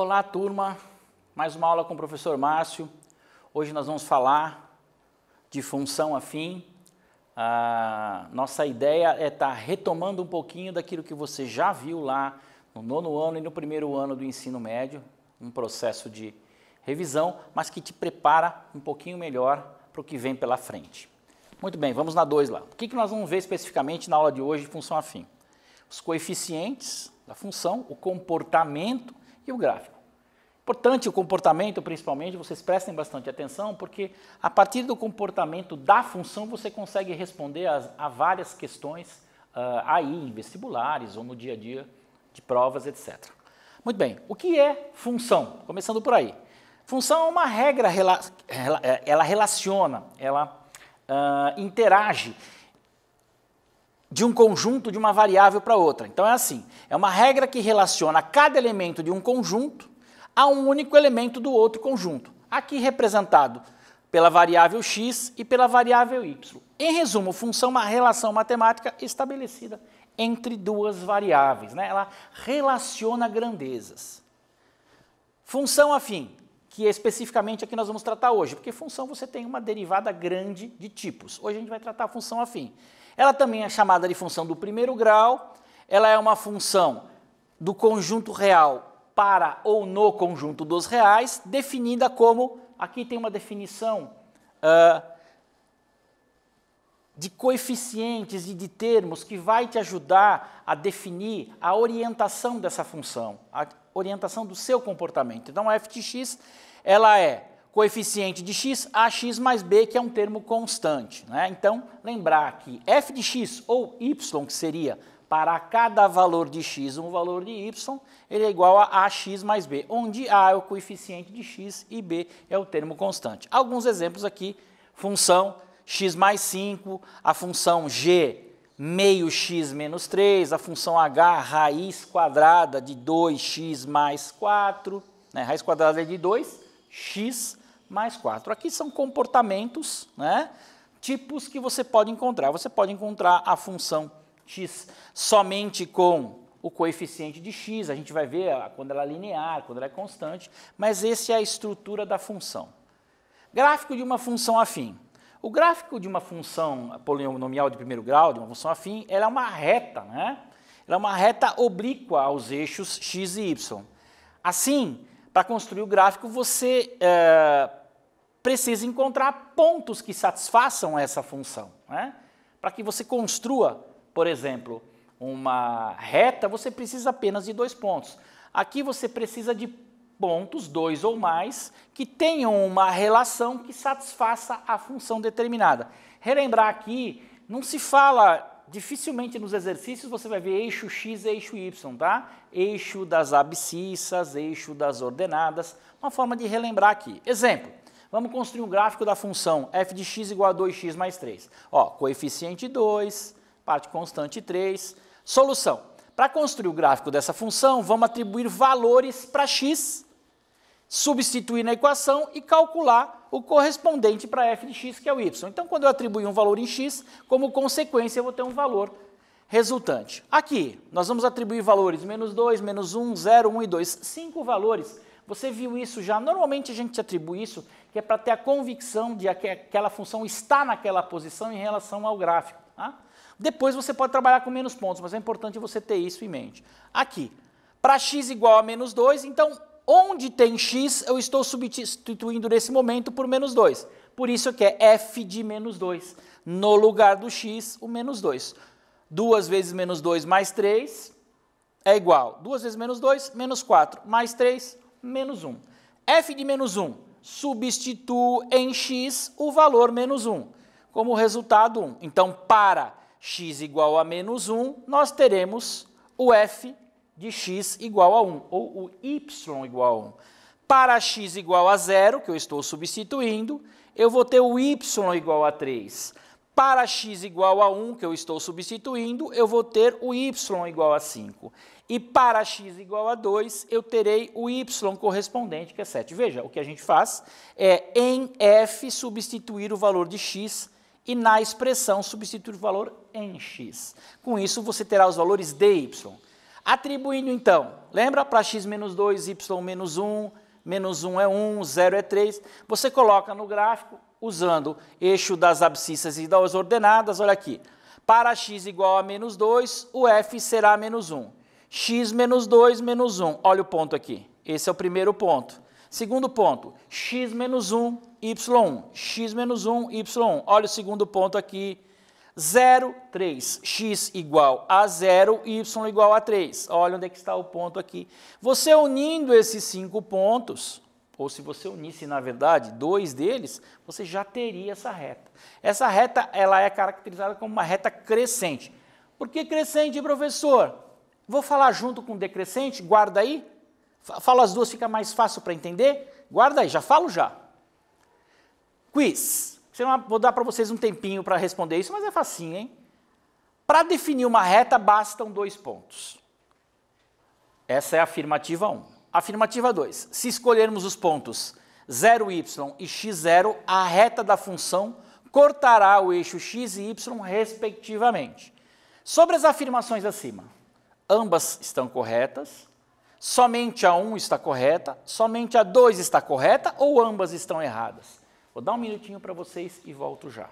Olá, turma. Mais uma aula com o professor Márcio. Hoje nós vamos falar de função afim. Nossa ideia é estar retomando um pouquinho daquilo que você já viu lá no nono ano e no primeiro ano do ensino médio, um processo de revisão, mas que te prepara um pouquinho melhor para o que vem pela frente. Muito bem, vamos na 2 lá. O que nós vamos ver especificamente na aula de hoje de função afim? Os coeficientes da função, o comportamento e o gráfico. Importante o comportamento, principalmente, vocês prestem bastante atenção, porque a partir do comportamento da função você consegue responder a várias questões aí em vestibulares ou no dia a dia de provas, etc. Muito bem, o que é função? Começando por aí. Função é uma regra, ela relaciona, ela interage de um conjunto de uma variável para outra. Então é assim, é uma regra que relaciona cada elemento de um conjunto a um único elemento do outro conjunto, aqui representado pela variável x e pela variável y. Em resumo, função é uma relação matemática estabelecida entre duas variáveis, né? Ela relaciona grandezas. Função afim, que é especificamente a que nós vamos tratar hoje, porque função você tem uma derivada grande de tipos. Hoje a gente vai tratar a função afim. Ela também é chamada de função do primeiro grau, ela é uma função do conjunto real para ou no conjunto dos reais, definida como, aqui tem uma definição de coeficientes e de termos que vai te ajudar a definir a orientação dessa função, a orientação do seu comportamento. Então, a f de x, ela é coeficiente de x, ax mais b, que é um termo constante, né? Então, lembrar que f de x ou y, que seria para cada valor de x um valor de y, ele é igual a ax mais b, onde a é o coeficiente de x e b é o termo constante. Alguns exemplos aqui, função x mais 5, a função g meio x menos 3, a função h raiz quadrada de 2x mais 4, né? Raiz quadrada é de 2, x mais 4. Aqui são comportamentos, né? Tipos que você pode encontrar. Você pode encontrar a função x somente com o coeficiente de x, a gente vai ver quando ela é linear, quando ela é constante, mas essa é a estrutura da função. Gráfico de uma função afim. O gráfico de uma função polinomial de primeiro grau, de uma função afim, ela é uma reta, né? Ela é uma reta oblíqua aos eixos x e y. Assim, para construir o gráfico, você precisa encontrar pontos que satisfaçam essa função, né? Para que você construa, por exemplo, uma reta, você precisa apenas de 2 pontos. Aqui você precisa de pontos, 2 ou mais, que tenham uma relação que satisfaça a função determinada. Relembrar aqui, não se fala, dificilmente nos exercícios você vai ver eixo x e eixo y, tá? Eixo das abscissas, eixo das ordenadas, uma forma de relembrar aqui. Exemplo, vamos construir um gráfico da função f de x igual a 2x mais 3. Ó, coeficiente 2, parte constante 3. Solução. Para construir o gráfico dessa função, vamos atribuir valores para x, substituir na equação e calcular o correspondente para f de x, que é o y. Então, quando eu atribuir um valor em x, como consequência, eu vou ter um valor resultante. Aqui, nós vamos atribuir valores menos 2, menos 1, 0, 1 e 2. 5 valores. Você viu isso já? Normalmente a gente atribui isso, que é para ter a convicção de que aquela função está naquela posição em relação ao gráfico, tá? Depois você pode trabalhar com menos pontos, mas é importante você ter isso em mente. Aqui, para x igual a menos 2, então, onde tem x, eu estou substituindo nesse momento por menos 2. Por isso que é f de menos 2. No lugar do x, o menos 2. 2 vezes menos 2 mais 3 é igual. 2 vezes menos 2, menos 4, mais 3, menos 1. f de menos 1, substituo em x o valor menos 1. Como resultado, 1. Então, para x igual a menos 1, nós teremos o f de x igual a 1, ou o y igual a 1. Para x igual a 0, que eu estou substituindo, eu vou ter o y igual a 3. Para x igual a 1, que eu estou substituindo, eu vou ter o y igual a 5. E para x igual a 2, eu terei o y correspondente, que é 7. Veja, o que a gente faz é, em f, substituir o valor de x e na expressão substituir o valor em x. Com isso, você terá os valores de y. Atribuindo então, lembra? Para x menos 2, y menos 1, menos 1 é 1, 0 é 3. Você coloca no gráfico, usando eixo das abscissas e das ordenadas, olha aqui. Para x igual a menos 2, o f será menos 1. X menos 2 menos 1, olha o ponto aqui. Esse é o primeiro ponto. Segundo ponto, x menos 1, y1. X menos 1, y1. Olha o segundo ponto aqui. 0, 3, x igual a 0, y igual a 3. Olha onde é que está o ponto aqui. Você unindo esses 5 pontos, ou se você unisse, na verdade, 2 deles, você já teria essa reta. Essa reta ela é caracterizada como uma reta crescente. Por que crescente, professor? Vou falar junto com decrescente, guarda aí. Falo as duas, fica mais fácil para entender. Guarda aí, já falo já. Quiz. Vou dar para vocês um tempinho para responder isso, mas é facinho, hein? Para definir uma reta, bastam 2 pontos. Essa é a afirmativa 1. Afirmativa 2. Se escolhermos os pontos 0y e x0, a reta da função cortará o eixo x e y, respectivamente. Sobre as afirmações acima, ambas estão corretas, somente a 1 está correta, somente a 2 está correta ou ambas estão erradas? Vou dar um minutinho para vocês e volto já.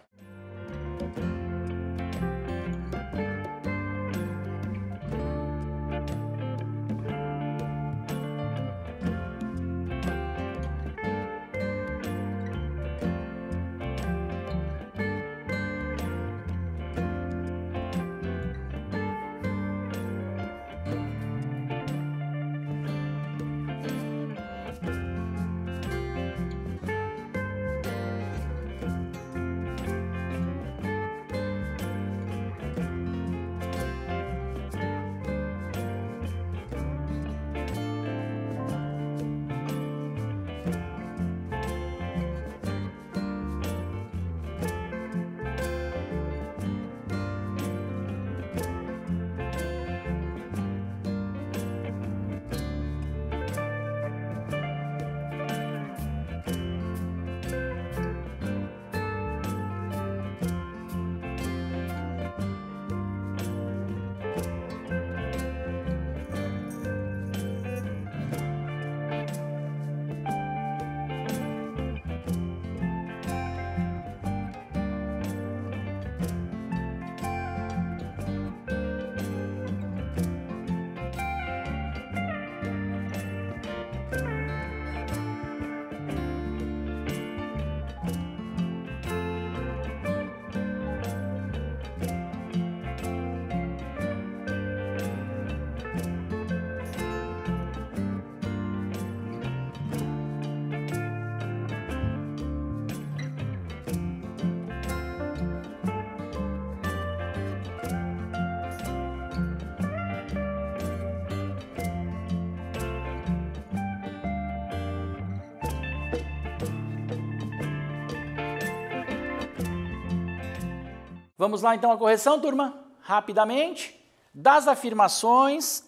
Vamos lá então a correção, turma? Rapidamente. Das afirmações,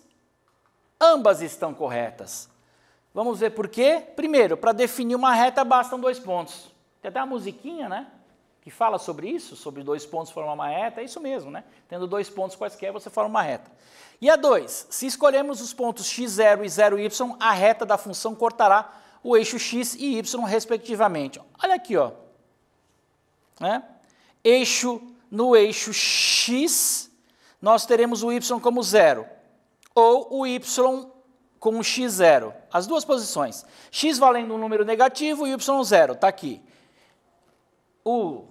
ambas estão corretas. Vamos ver por quê? Primeiro, para definir uma reta bastam 2 pontos. Tem até uma musiquinha, né? Que fala sobre isso, sobre 2 pontos formar uma reta, é isso mesmo, né? Tendo 2 pontos quaisquer, você forma uma reta. E a 2, se escolhermos os pontos x0 e 0y, a reta da função cortará o eixo x e y, respectivamente. Olha aqui, ó. Né? No eixo x, nós teremos o y como 0, ou o y como x0. As duas posições. X valendo um número negativo e y 0, está aqui. O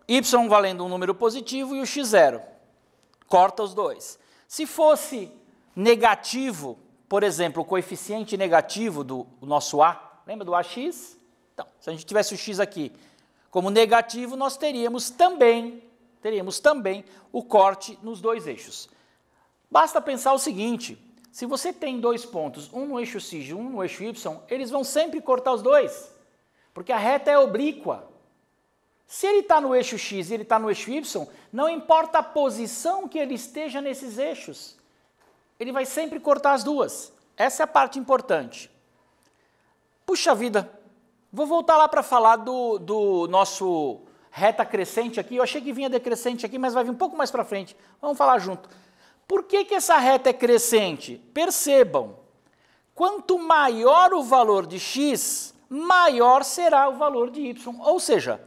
y valendo um número positivo e o x0. Corta os dois. Se fosse negativo, por exemplo, o coeficiente negativo do nosso a, lembra do ax? Então, se a gente tivesse o x aqui como negativo, nós teríamos também o corte nos 2 eixos. Basta pensar o seguinte, se você tem 2 pontos, um no eixo x e um no eixo y, eles vão sempre cortar os dois, porque a reta é oblíqua. Se ele está no eixo x e ele está no eixo y, não importa a posição que ele esteja nesses eixos, ele vai sempre cortar as duas. Essa é a parte importante. Puxa vida, vou voltar lá para falar do nosso reta crescente aqui. Eu achei que vinha decrescente aqui, mas vai vir um pouco mais para frente. Vamos falar junto. Por que essa reta é crescente? Percebam, quanto maior o valor de x, maior será o valor de y. Ou seja,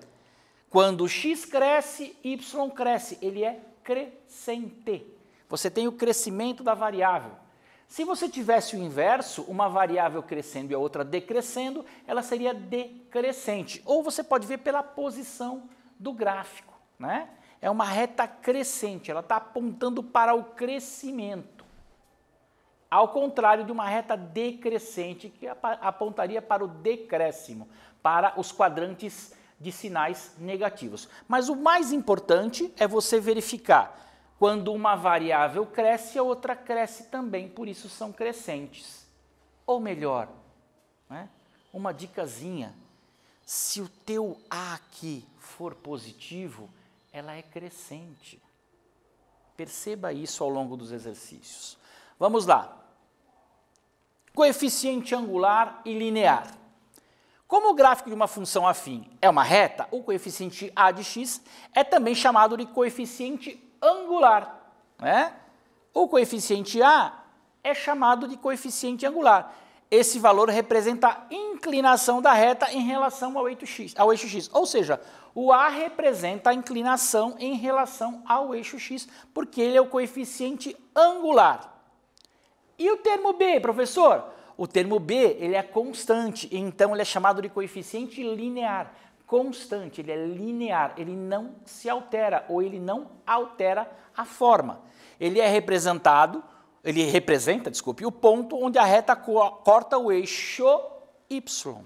quando x cresce, y cresce. Ele é crescente. Você tem o crescimento da variável. Se você tivesse o inverso, uma variável crescendo e a outra decrescendo, ela seria decrescente. Ou você pode ver pela posição do gráfico, né? É uma reta crescente, ela está apontando para o crescimento. Ao contrário de uma reta decrescente, que apontaria para o decréscimo, para os quadrantes de sinais negativos. Mas o mais importante é você verificar quando uma variável cresce, a outra cresce também, por isso são crescentes. Ou melhor, né, uma dicasinha, se o teu A aqui for positivo, ela é crescente. Perceba isso ao longo dos exercícios. Vamos lá. Coeficiente angular e linear. Como o gráfico de uma função afim é uma reta, o coeficiente A de x é também chamado de coeficiente angular, né? O coeficiente A é chamado de coeficiente angular. Esse valor representa a inclinação da reta em relação ao eixo x. Ou seja, o A representa a inclinação em relação ao eixo x, porque ele é o coeficiente angular. E o termo B, professor? O termo B, ele é constante, então ele é chamado de coeficiente linear. Constante, ele é linear, ele não se altera, ou ele não altera a forma. Ele representa, o ponto onde a reta corta o eixo y.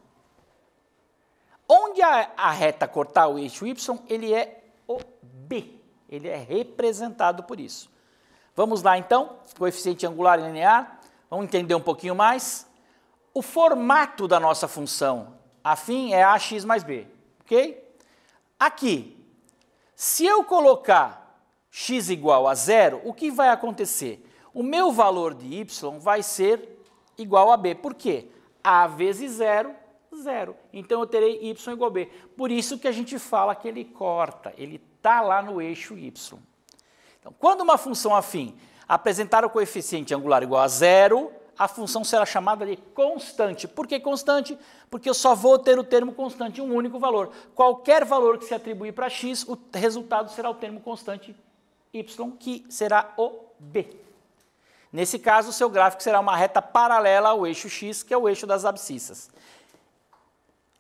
Onde a reta cortar o eixo y, ele é o B. Ele é representado por isso. Vamos lá então, coeficiente angular e linear. Vamos entender um pouquinho mais. O formato da nossa função afim é ax mais b. Ok? Aqui, se eu colocar x igual a 0, o que vai acontecer? O meu valor de y vai ser igual a b. Por quê? A vezes 0, 0. Então eu terei y igual a b. Por isso que a gente fala que ele corta, ele está lá no eixo y. Então, quando uma função afim apresentar o coeficiente angular igual a 0, a função será chamada de constante. Por que constante? Porque eu só vou ter o termo constante, um único valor. Qualquer valor que se atribuir para x, o resultado será o termo constante y, que será o b. Nesse caso, o seu gráfico será uma reta paralela ao eixo x, que é o eixo das abscissas.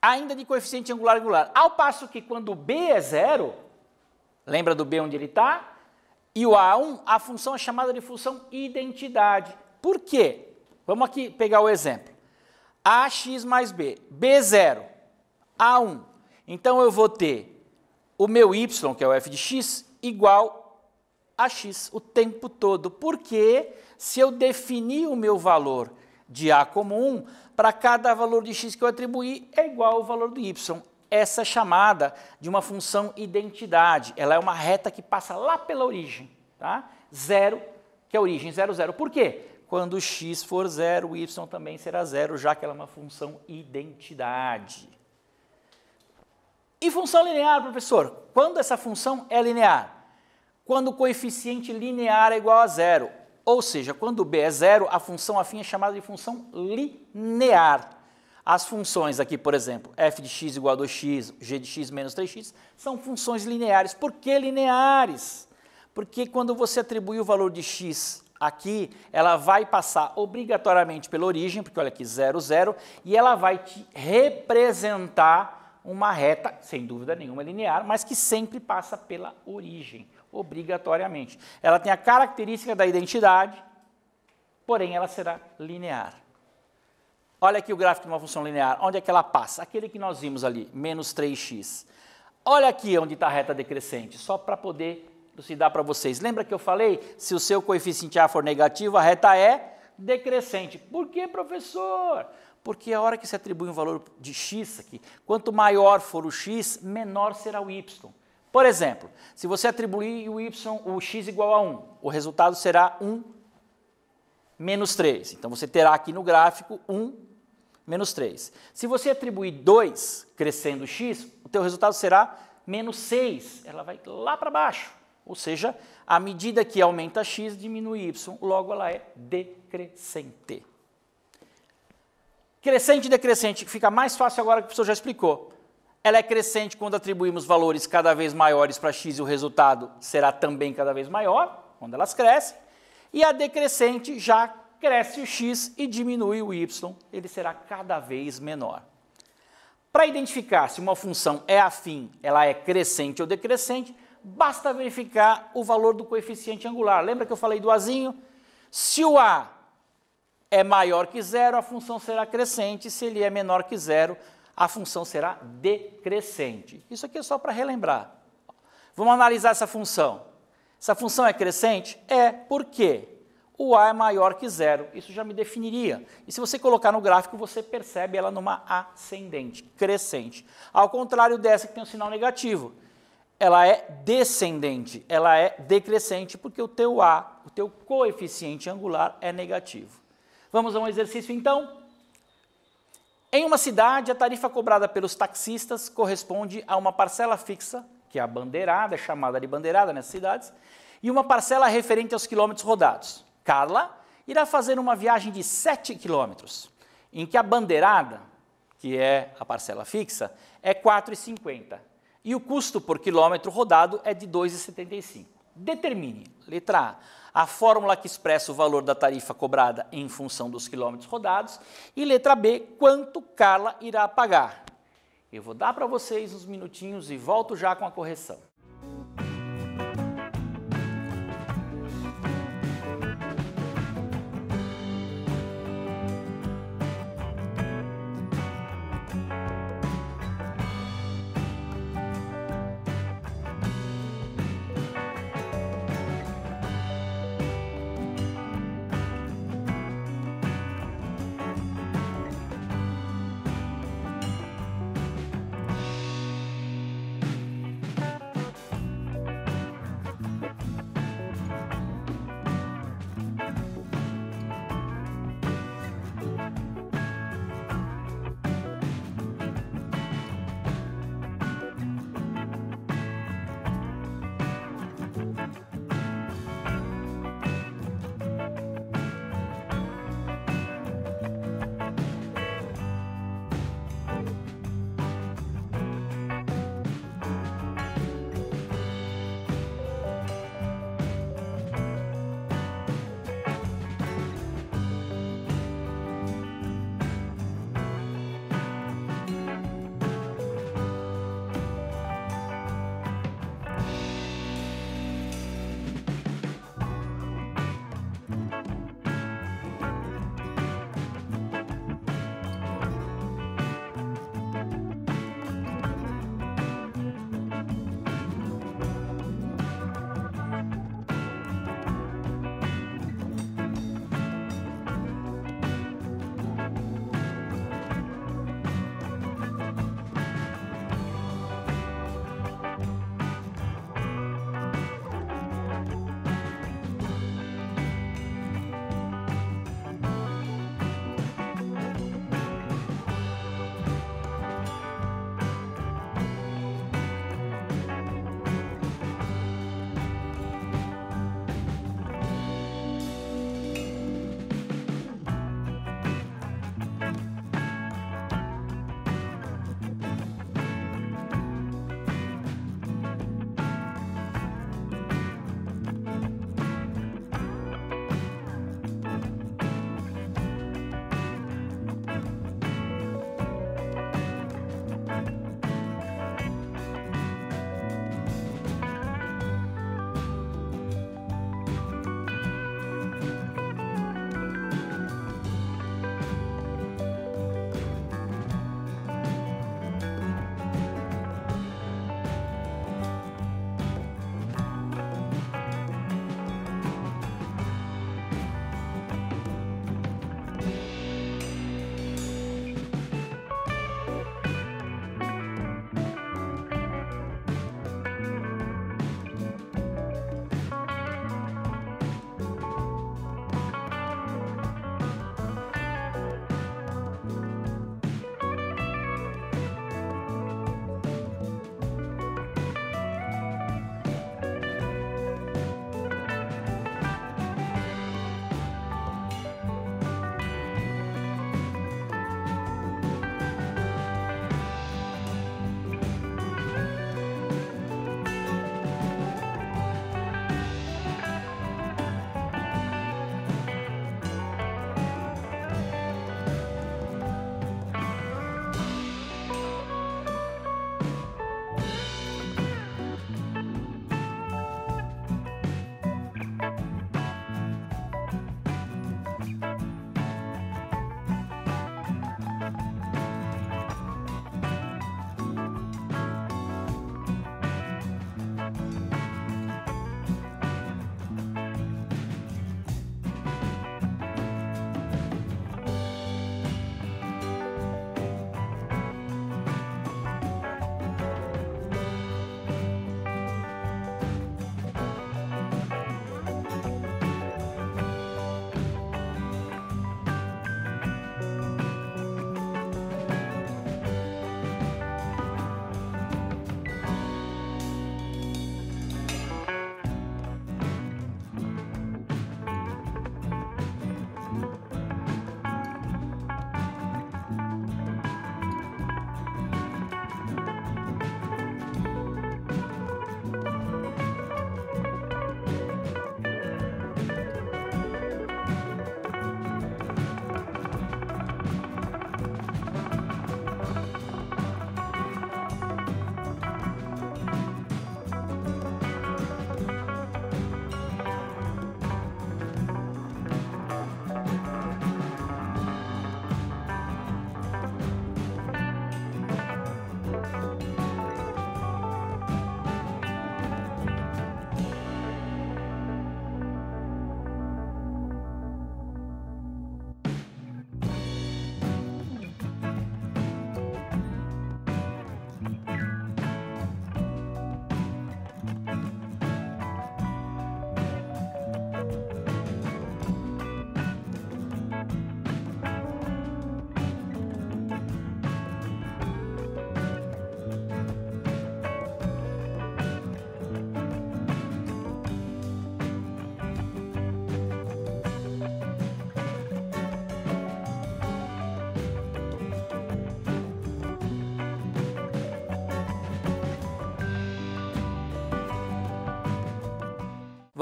Ainda de coeficiente angular e angular. Ao passo que quando b é 0, lembra do b onde ele está? E o A1, a função é chamada de função identidade. Por quê? Vamos aqui pegar o exemplo. AX mais B, B0, A1. Então, eu vou ter o meu y, que é o f de x, igual a x o tempo todo. Porque se eu definir o meu valor de A como 1, para cada valor de x que eu atribuir, é igual ao valor do y. Essa é chamada de uma função identidade. Ela é uma reta que passa lá pela origem, tá? 0, que é a origem, 0, 0. Por quê? Quando x for 0, o y também será 0, já que ela é uma função identidade. E função linear, professor? Quando essa função é linear? Quando o coeficiente linear é igual a 0. Ou seja, quando b é 0, a função afim é chamada de função linear. As funções aqui, por exemplo, f de x igual a 2x, g de x menos 3x, são funções lineares. Por que lineares? Porque quando você atribui o valor de x aqui, ela vai passar obrigatoriamente pela origem, porque olha aqui, 0, 0, e ela vai te representar uma reta, sem dúvida nenhuma linear, mas que sempre passa pela origem, obrigatoriamente. Ela tem a característica da identidade, porém ela será linear. Olha aqui o gráfico de uma função linear, onde é que ela passa? Aquele que nós vimos ali, menos 3x. Olha aqui onde está a reta decrescente, só para poder elucidar para vocês. Lembra que eu falei, se o seu coeficiente A for negativo, a reta é decrescente. Por que, professor? Porque a hora que se atribui um valor de x aqui, quanto maior for o x, menor será o y. Por exemplo, se você atribuir o x igual a 1, o resultado será 1 menos 3. Então, você terá aqui no gráfico 1 menos 3. Se você atribuir 2 crescendo x, o teu resultado será menos 6. Ela vai lá para baixo. Ou seja, à medida que aumenta x, diminui y, logo ela é decrescente. Crescente e decrescente, fica mais fácil agora que o professor já explicou. Ela é crescente quando atribuímos valores cada vez maiores para x e o resultado será também cada vez maior, quando elas crescem. E a decrescente já cresce o x e diminui o y, ele será cada vez menor. Para identificar se uma função é afim, ela é crescente ou decrescente, basta verificar o valor do coeficiente angular. Lembra que eu falei do azinho? Se o a é maior que zero, a função será crescente. Se ele é menor que zero, a função será decrescente. Isso aqui é só para relembrar. Vamos analisar essa função. Essa função é crescente? É. Por quê? O a é maior que zero. Isso já me definiria. E se você colocar no gráfico, você percebe ela numa ascendente, crescente. Ao contrário dessa que tem um sinal negativo. Ela é descendente, ela é decrescente, porque o teu a, o teu coeficiente angular é negativo. Vamos a um exercício, então? Em uma cidade, a tarifa cobrada pelos taxistas corresponde a uma parcela fixa, que é a bandeirada, é chamada de bandeirada nessas cidades, e uma parcela referente aos quilômetros rodados. Carla irá fazer uma viagem de 7 quilômetros, em que a bandeirada, que é a parcela fixa, é R$ 4,50. E o custo por quilômetro rodado é de R$ 2,75. Determine, letra A, fórmula que expressa o valor da tarifa cobrada em função dos quilômetros rodados, e letra B, quanto Carla irá pagar. Eu vou dar para vocês uns minutinhos e volto já com a correção.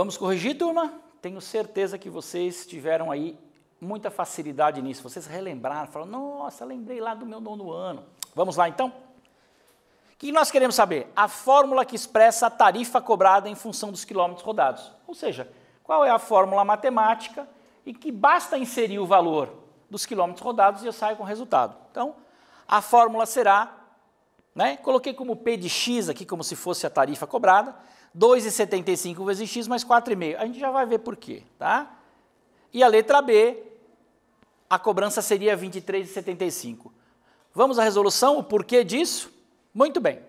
Vamos corrigir, turma? Tenho certeza que vocês tiveram aí muita facilidade nisso. Vocês relembraram, falaram, nossa, lembrei lá do meu 9º ano. Vamos lá, então? O que nós queremos saber? A fórmula que expressa a tarifa cobrada em função dos quilômetros rodados. Ou seja, qual é a fórmula matemática e que basta inserir o valor dos quilômetros rodados e eu saio com o resultado. Então, a fórmula será, né, coloquei como P de x aqui, como se fosse a tarifa cobrada, 2,75 vezes x mais 4,5. A gente já vai ver por quê, tá? E a letra B, a cobrança seria 23,75. Vamos à resolução, o porquê disso? Muito bem.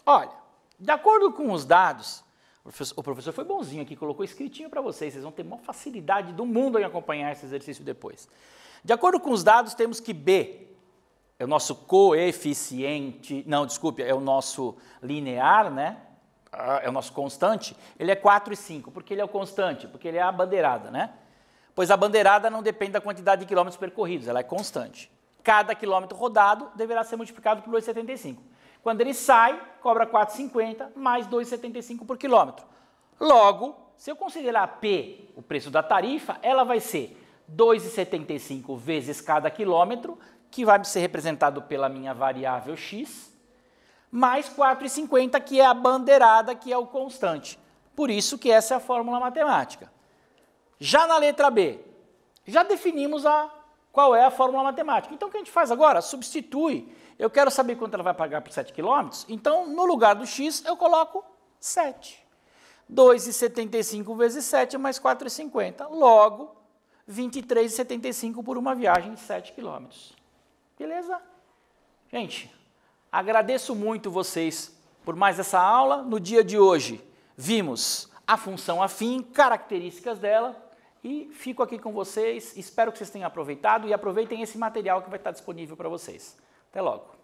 Olha, de acordo com os dados, o professor foi bonzinho aqui, colocou escritinho para vocês vão ter maior facilidade do mundo em acompanhar esse exercício depois. De acordo com os dados, temos que B é o nosso coeficiente, não, desculpe, é o nosso linear, né? É o nosso constante, ele é 4,5. Por que ele é o constante? Porque ele é a bandeirada, né? Pois a bandeirada não depende da quantidade de quilômetros percorridos, ela é constante. Cada quilômetro rodado deverá ser multiplicado por 2,75. Quando ele sai, cobra 4,50 mais 2,75 por quilômetro. Logo, se eu considerar P, o preço da tarifa, ela vai ser 2,75 vezes cada quilômetro, que vai ser representado pela minha variável x, mais 4,50, que é a bandeirada, que é o constante. Por isso que essa é a fórmula matemática. Já na letra B, já definimos qual é a fórmula matemática. Então, o que a gente faz agora? Substitui. Eu quero saber quanto ela vai pagar por 7 km, então, no lugar do x, eu coloco 7. 2,75 vezes 7 mais 4,50. Logo, 23,75 por uma viagem de 7 km. Beleza? Gente, agradeço muito vocês por mais essa aula. No dia de hoje, vimos a função afim, características dela, e fico aqui com vocês. Espero que vocês tenham aproveitado e aproveitem esse material que vai estar disponível para vocês. Até logo.